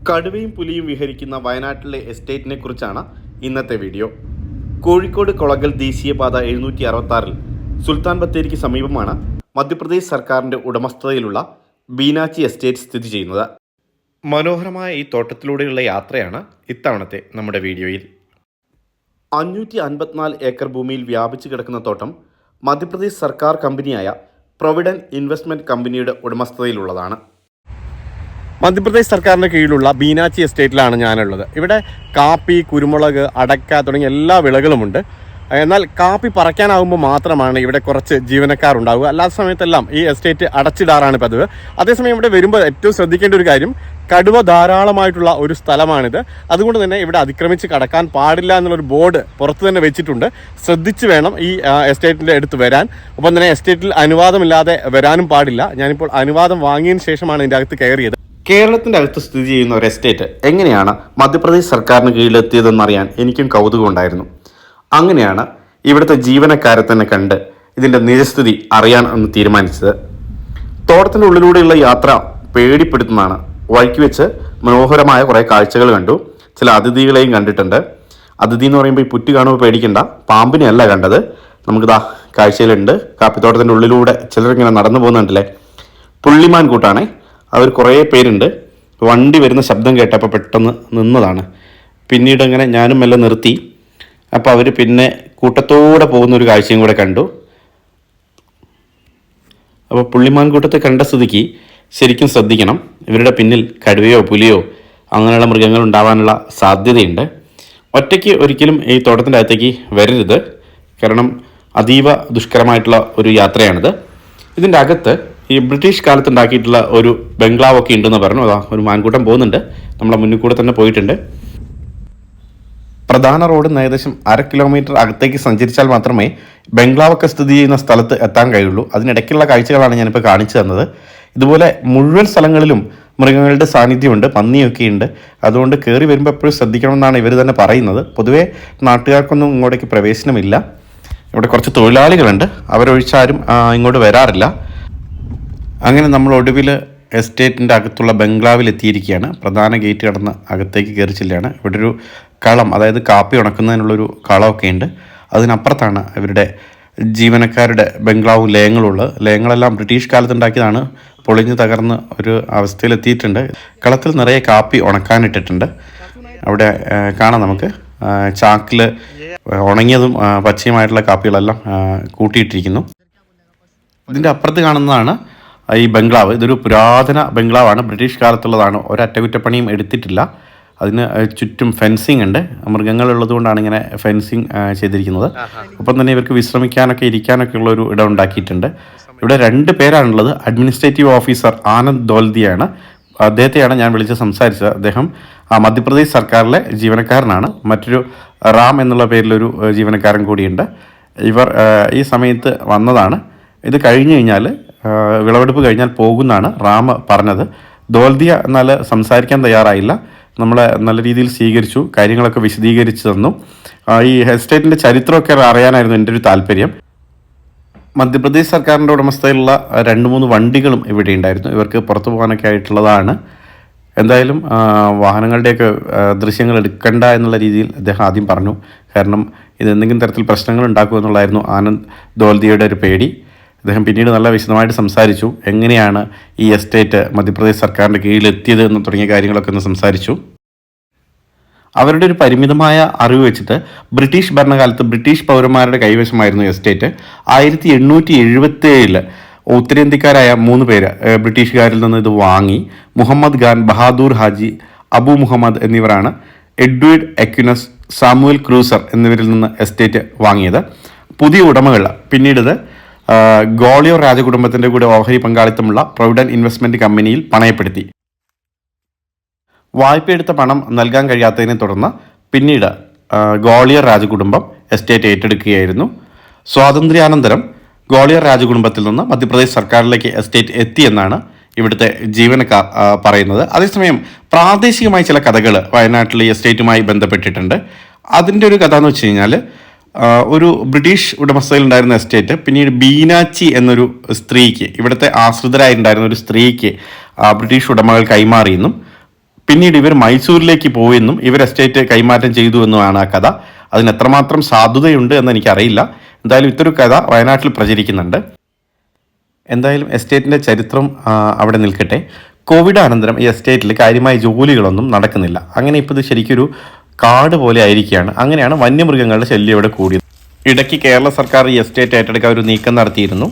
കടുവയും പുലിയും വിഹരിക്കുന്ന വയനാട്ടിലെ എസ്റ്റേറ്റിനെ കുറിച്ചാണ് ഇന്നത്തെ വീഡിയോ. കോഴിക്കോട് കൊളഗൽ ദേശീയപാത 766 സുൽത്താൻ ബത്തേരിക്ക് സമീപമാണ് മധ്യപ്രദേശ് സർക്കാരിൻ്റെ ഉടമസ്ഥതയിലുള്ള ബീനാച്ചി എസ്റ്റേറ്റ് സ്ഥിതി ചെയ്യുന്നത്. മനോഹരമായ ഈ തോട്ടത്തിലൂടെയുള്ള യാത്രയാണ് ഇത്തവണത്തെ നമ്മുടെ വീഡിയോയിൽ. 554 ഏക്കർ ഭൂമിയിൽ വ്യാപിച്ചു കിടക്കുന്ന തോട്ടം മധ്യപ്രദേശ് സർക്കാർ കമ്പനിയായ പ്രൊവിഡന്റ് ഇൻവെസ്റ്റ്മെൻറ്റ് കമ്പനിയുടെ ഉടമസ്ഥതയിലുള്ളതാണ്. മധ്യപ്രദേശ് സർക്കാരിൻ്റെ കീഴിലുള്ള ബീനാച്ചി എസ്റ്റേറ്റിലാണ് ഞാനുള്ളത്. ഇവിടെ കാപ്പി, കുരുമുളക്, അടക്ക തുടങ്ങിയ എല്ലാ വിളകളുമുണ്ട്. എന്നാൽ കാപ്പി പറിക്കാനാകുമ്പോൾ മാത്രമാണ് ഇവിടെ കുറച്ച് ജീവനക്കാരുണ്ടാവുക. അല്ലാത്ത സമയത്തെല്ലാം ഈ എസ്റ്റേറ്റ് അടച്ചിടാറാണ് പതിവ്. അതേസമയം ഇവിടെ വരുമ്പോൾ ഏറ്റവും ശ്രദ്ധിക്കേണ്ട ഒരു കാര്യം, കടുവ ധാരാളമായിട്ടുള്ള ഒരു സ്ഥലമാണിത്. അതുകൊണ്ട് തന്നെ ഇവിടെ അതിക്രമിച്ച് കടക്കാൻ പാടില്ല എന്നുള്ളൊരു ബോർഡ് പുറത്ത് തന്നെ വെച്ചിട്ടുണ്ട്. ശ്രദ്ധിച്ച് വേണം ഈ എസ്റ്റേറ്റിൻ്റെ അടുത്ത് വരാൻ. ഒപ്പം തന്നെ എസ്റ്റേറ്റിൽ അനുവാദമില്ലാതെ വരാനും പാടില്ല. ഞാനിപ്പോൾ അനുവാദം വാങ്ങിയതിന് ശേഷമാണ് ഇതിൻ്റെ അകത്ത് കയറിയത്. കേരളത്തിൻ്റെ അകത്ത് സ്ഥിതി ചെയ്യുന്ന ഒരു എസ്റ്റേറ്റ് എങ്ങനെയാണ് മധ്യപ്രദേശ് സർക്കാരിന് കീഴിലെത്തിയതെന്നറിയാൻ എനിക്കും കൗതുകമുണ്ടായിരുന്നു. അങ്ങനെയാണ് ഇവിടുത്തെ ജീവനക്കാരെ തന്നെ കണ്ട് ഇതിൻ്റെ നിജസ്ഥിതി അറിയാൻ എന്ന് തീരുമാനിച്ചത്. തോട്ടത്തിൻ്റെ ഉള്ളിലൂടെയുള്ള യാത്ര പേടിപ്പെടുത്തുന്നതാണ്. വഴിക്ക് വെച്ച് മനോഹരമായ കുറേ കാഴ്ചകൾ കണ്ടു. ചില അതിഥികളെയും കണ്ടിട്ടുണ്ട്. അതിഥി എന്ന് പറയുമ്പോൾ ഈ പുറ്റ് കാണുമ്പോൾ പേടിക്കണ്ട, പാമ്പിനെയല്ല കണ്ടത്. നമുക്കിതാ കാഴ്ചയിലുണ്ട്. കാപ്പിത്തോട്ടത്തിൻ്റെ ഉള്ളിലൂടെ ചിലരിങ്ങനെ നടന്നു പോകുന്നുണ്ടല്ലേ. പുള്ളിമാൻ കൂട്ടാണേ. അവർ കുറേ പേരുണ്ട്. വണ്ടി വരുന്ന ശബ്ദം കേട്ടപ്പോൾ പെട്ടെന്ന് നിന്നതാണ്. പിന്നീട് അങ്ങനെ ഞാനും മെല്ലെ നിർത്തി. അപ്പോൾ അവർ പിന്നെ കൂട്ടത്തോടെ പോകുന്നൊരു കാഴ്ചയും കൂടെ കണ്ടു. അപ്പോൾ പുള്ളിമാൻ കൂട്ടത്തെ കണ്ട സ്ഥിതിക്ക് ശരിക്കും ശ്രദ്ധിക്കണം. ഇവരുടെ പിന്നിൽ കടുവയോ പുലിയോ അങ്ങനെയുള്ള മൃഗങ്ങൾ ഉണ്ടാവാനുള്ള സാധ്യതയുണ്ട്. ഒറ്റയ്ക്ക് ഒരിക്കലും ഈ തോട്ടത്തിൻ്റെ അകത്തേക്ക് വരരുത്. കാരണം അതീവ ദുഷ്കരമായിട്ടുള്ള ഒരു യാത്രയാണിത്. ഇതിൻ്റെ അകത്ത് ഈ ബ്രിട്ടീഷ് കാലത്ത് ഉണ്ടാക്കിയിട്ടുള്ള ഒരു ബംഗ്ലാവൊക്കെ ഉണ്ടെന്ന് പറഞ്ഞു. അതാ ഒരു മാൻകൂട്ടം പോകുന്നുണ്ട്. നമ്മളെ മുന്നിൽ കൂടെ തന്നെ പോയിട്ടുണ്ട്. പ്രധാന റോഡിൽ നിന്ന് ഏകദേശം 1/2 കിലോമീറ്റർ അകത്തേക്ക് സഞ്ചരിച്ചാൽ മാത്രമേ ബംഗ്ലാവൊക്കെ സ്ഥിതി ചെയ്യുന്ന സ്ഥലത്ത് എത്താൻ കഴിയുള്ളൂ. അതിനിടയ്ക്കുള്ള കാഴ്ചകളാണ് ഞാനിപ്പോൾ കാണിച്ചു തന്നത്. ഇതുപോലെ മുഴുവൻ സ്ഥലങ്ങളിലും മൃഗങ്ങളുടെ സാന്നിധ്യമുണ്ട്. പന്നിയൊക്കെ ഉണ്ട്. അതുകൊണ്ട് കയറി വരുമ്പോൾ എപ്പോഴും ശ്രദ്ധിക്കണമെന്നാണ് ഇവർ തന്നെ പറയുന്നത്. പൊതുവേ നാട്ടുകാർക്കൊന്നും ഇങ്ങോട്ടേക്ക് പ്രവേശനമില്ല. ഇവിടെ കുറച്ച് തൊഴിലാളികളുണ്ട്. അവരൊഴിച്ചാരും ഇങ്ങോട്ട് വരാറില്ല. അങ്ങനെ നമ്മൾ ഒടുവിൽ എസ്റ്റേറ്റിൻ്റെ അകത്തുള്ള ബംഗ്ലാവിൽ എത്തിയിരിക്കുകയാണ്. പ്രധാന ഗേറ്റ് കടന്ന് അകത്തേക്ക് കയറി ചെല്ലുകയാണ്. ഇവിടെ ഒരു കളം, അതായത് കാപ്പി ഉണക്കുന്നതിനുള്ളൊരു കളമൊക്കെ ഉണ്ട്. അതിനപ്പുറത്താണ് ഇവരുടെ ജീവനക്കാരുടെ ബംഗ്ലാവും ലയങ്ങളുള്ളത്. ലയങ്ങളെല്ലാം ബ്രിട്ടീഷ് കാലത്ത് ഉണ്ടാക്കിയതാണ്. പൊളിഞ്ഞ് തകർന്ന് ഒരു അവസ്ഥയിലെത്തിയിട്ടുണ്ട്. കളത്തിൽ നിറയെ കാപ്പി ഉണക്കാനിട്ടിട്ടുണ്ട്. അവിടെ കാണാം നമുക്ക് ചാക്കിൽ ഉണങ്ങിയതും പച്ചയുമായിട്ടുള്ള കാപ്പികളെല്ലാം കൂട്ടിയിട്ടിരിക്കുന്നു. ഇതിൻ്റെ അപ്പുറത്ത് കാണുന്നതാണ് ഈ ബംഗ്ലാവ്. ഇതൊരു പുരാതന ബംഗ്ലാവാണ്. ബ്രിട്ടീഷ് കാലത്തുള്ളതാണ്. ഒരറ്റകുറ്റപ്പണിയും എടുത്തിട്ടില്ല. അതിന് ചുറ്റും ഫെൻസിങ് ഉണ്ട്. മൃഗങ്ങളുള്ളത് കൊണ്ടാണ് ഇങ്ങനെ ഫെൻസിങ് ചെയ്തിരിക്കുന്നത്. ഒപ്പം തന്നെ ഇവർക്ക് വിശ്രമിക്കാനൊക്കെ ഇരിക്കാനൊക്കെ ഉള്ളൊരു ഇടം ഉണ്ടാക്കിയിട്ടുണ്ട്. ഇവിടെ 2 പേരാണുള്ളത്. അഡ്മിനിസ്ട്രേറ്റീവ് ഓഫീസർ ആനന്ദ് ദോൽദിയാണ്. അദ്ദേഹത്തെയാണ് ഞാൻ വിളിച്ച് സംസാരിച്ചത്. അദ്ദേഹം മധ്യപ്രദേശ് സർക്കാരിലെ ജീവനക്കാരനാണ്. മറ്റൊരു റാം എന്നുള്ള പേരിലൊരു ജീവനക്കാരൻ കൂടിയുണ്ട്. ഇവർ ഈ സമയത്ത് വന്നതാണ്. ഇത് കഴിഞ്ഞു കഴിഞ്ഞാൽ, വിളവെടുപ്പ് കഴിഞ്ഞാൽ പോകുന്നാണ് റാം പറഞ്ഞത്. ദോൽദിയ എന്നാൽ സംസാരിക്കാൻ തയ്യാറായില്ല. നമ്മളെ നല്ല രീതിയിൽ സ്വീകരിച്ചു. കാര്യങ്ങളൊക്കെ വിശദീകരിച്ചു തന്നു. ഈ എസ്റ്റേറ്റിൻ്റെ ചരിത്രമൊക്കെ അറിയാനായിരുന്നു എൻ്റെ ഒരു താല്പര്യം. മധ്യപ്രദേശ് സർക്കാരിൻ്റെ ഉടമസ്ഥയിലുള്ള 2-3 വണ്ടികളും ഇവിടെ ഉണ്ടായിരുന്നു. ഇവർക്ക് പുറത്തു പോകാനൊക്കെ ആയിട്ടുള്ളതാണ്. എന്തായാലും വാഹനങ്ങളുടെയൊക്കെ ദൃശ്യങ്ങൾ എടുക്കണ്ട എന്നുള്ള രീതിയിൽ അദ്ദേഹം ആദ്യം പറഞ്ഞു. കാരണം ഇതെന്തെങ്കിലും തരത്തിൽ പ്രശ്നങ്ങൾ ഉണ്ടാക്കുമെന്നുള്ളതായിരുന്നു ആനന്ദ് ദോൽദിയുടെ ഒരു പേടി. അദ്ദേഹം പിന്നീട് നല്ല വിശദമായിട്ട് സംസാരിച്ചു. എങ്ങനെയാണ് ഈ എസ്റ്റേറ്റ് മധ്യപ്രദേശ് സർക്കാരിൻ്റെ കീഴിലെത്തിയത് എന്ന് തുടങ്ങിയ കാര്യങ്ങളൊക്കെ ഒന്ന് സംസാരിച്ചു. അവരുടെ ഒരു പരിമിതമായ അറിവ് വെച്ചിട്ട് ബ്രിട്ടീഷ് ഭരണകാലത്ത് ബ്രിട്ടീഷ് പൗരന്മാരുടെ കൈവശമായിരുന്നു എസ്റ്റേറ്റ്. 1877 ഉത്തരേന്ത്യക്കാരായ 3 പേര് ബ്രിട്ടീഷുകാരിൽ നിന്ന് ഇത് വാങ്ങി. മുഹമ്മദ് ഖാൻ, ബഹാദൂർ ഹാജി, അബു മുഹമ്മദ് എന്നിവരാണ് എഡ്വേർഡ് എക്വിനസ്, സാമുവൽ ക്രൂസർ എന്നിവരിൽ നിന്ന് എസ്റ്റേറ്റ് വാങ്ങിയത്. പുതിയ ഉടമകൾ പിന്നീട് ഇത് ഗ്വാളിയോർ രാജകുടുംബത്തിൻ്റെ കൂടെ ഓഹരി പങ്കാളിത്തമുള്ള പ്രൊവിഡന്റ് ഇൻവെസ്റ്റ്മെൻറ്റ് കമ്പനിയിൽ പണയപ്പെടുത്തി. വായ്പയെടുത്ത പണം നൽകാൻ കഴിയാത്തതിനെ തുടർന്ന് പിന്നീട് ഗ്വാളിയർ രാജകുടുംബം എസ്റ്റേറ്റ് ഏറ്റെടുക്കുകയായിരുന്നു. സ്വാതന്ത്ര്യാനന്തരം ഗ്വാളിയർ രാജകുടുംബത്തിൽ നിന്ന് മധ്യപ്രദേശ് സർക്കാരിലേക്ക് എസ്റ്റേറ്റ് എത്തിയെന്നാണ് ഇവിടുത്തെ ജീവനക്കാർ പറയുന്നത്. അതേസമയം പ്രാദേശികമായ ചില കഥകൾ വയനാട്ടിലെ എസ്റ്റേറ്റുമായി ബന്ധപ്പെട്ടിട്ടുണ്ട്. അതിൻ്റെ ഒരു കഥ എന്ന് വെച്ച് കഴിഞ്ഞാൽ, ഒരു ബ്രിട്ടീഷ് ഉടമസ്ഥയിലുണ്ടായിരുന്ന എസ്റ്റേറ്റ് പിന്നീട് ബീനാച്ചി എന്നൊരു സ്ത്രീക്ക്, ഇവിടുത്തെ ആശ്രിതരായിട്ടുണ്ടായിരുന്ന ഒരു സ്ത്രീക്ക് ബ്രിട്ടീഷ് ഉടമകൾ കൈമാറിയെന്നും പിന്നീട് ഇവർ മൈസൂരിലേക്ക് പോയെന്നും ഇവർ എസ്റ്റേറ്റ് കൈമാറ്റം ചെയ്തു എന്നുമാണ് ആ കഥ. അതിന് എത്രമാത്രം സാധുതയുണ്ട് എന്ന് എനിക്കറിയില്ല. എന്തായാലും ഇത്തരം കഥ വയനാട്ടിൽ പ്രചരിക്കുന്നുണ്ട്. എന്തായാലും എസ്റ്റേറ്റിൻ്റെ ചരിത്രം അവിടെ നിൽക്കട്ടെ. കോവിഡ് അനന്തരം ഈ എസ്റ്റേറ്റിൽ കാര്യമായ ജോലികളൊന്നും നടക്കുന്നില്ല. അങ്ങനെ ഇപ്പോൾ ഇത് ശരിക്കൊരു കാട് പോലെ ആയിരിക്കുകയാണ്. അങ്ങനെയാണ് വന്യമൃഗങ്ങളുടെ ശല്യം ഇവിടെ കൂടിയത്. ഇടയ്ക്ക് കേരള സർക്കാർ ഈ എസ്റ്റേറ്റ് ഏറ്റെടുക്കാൻ ഒരു നീക്കം നടത്തിയിരുന്നു.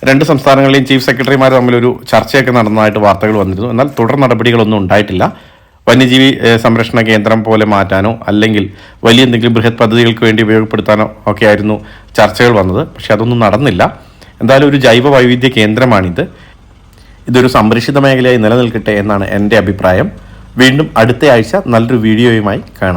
2 സംസ്ഥാനങ്ങളിലെയും ചീഫ് സെക്രട്ടറിമാർ തമ്മിലൊരു ചർച്ചയൊക്കെ നടന്നതായിട്ട് വാർത്തകൾ വന്നിരുന്നു. എന്നാൽ തുടർ നടപടികളൊന്നും ഉണ്ടായിട്ടില്ല. വന്യജീവി സംരക്ഷണ കേന്ദ്രം പോലെ മാറ്റാനോ അല്ലെങ്കിൽ വലിയ എന്തെങ്കിലും ബൃഹത് പദ്ധതികൾക്ക് വേണ്ടി ഉപയോഗപ്പെടുത്താനോ ഒക്കെ ആയിരുന്നു ചർച്ചകൾ വന്നത്. പക്ഷെ അതൊന്നും നടന്നില്ല. എന്തായാലും ഒരു ജൈവ വൈവിധ്യ കേന്ദ്രമാണിത്. ഇതൊരു സംരക്ഷിത മേഖലയായി നിലനിൽക്കട്ടെ എന്നാണ് എൻ്റെ അഭിപ്രായം. വീണ്ടും അടുത്ത ആഴ്ച നല്ലൊരു വീഡിയോയുമായി കാണാം.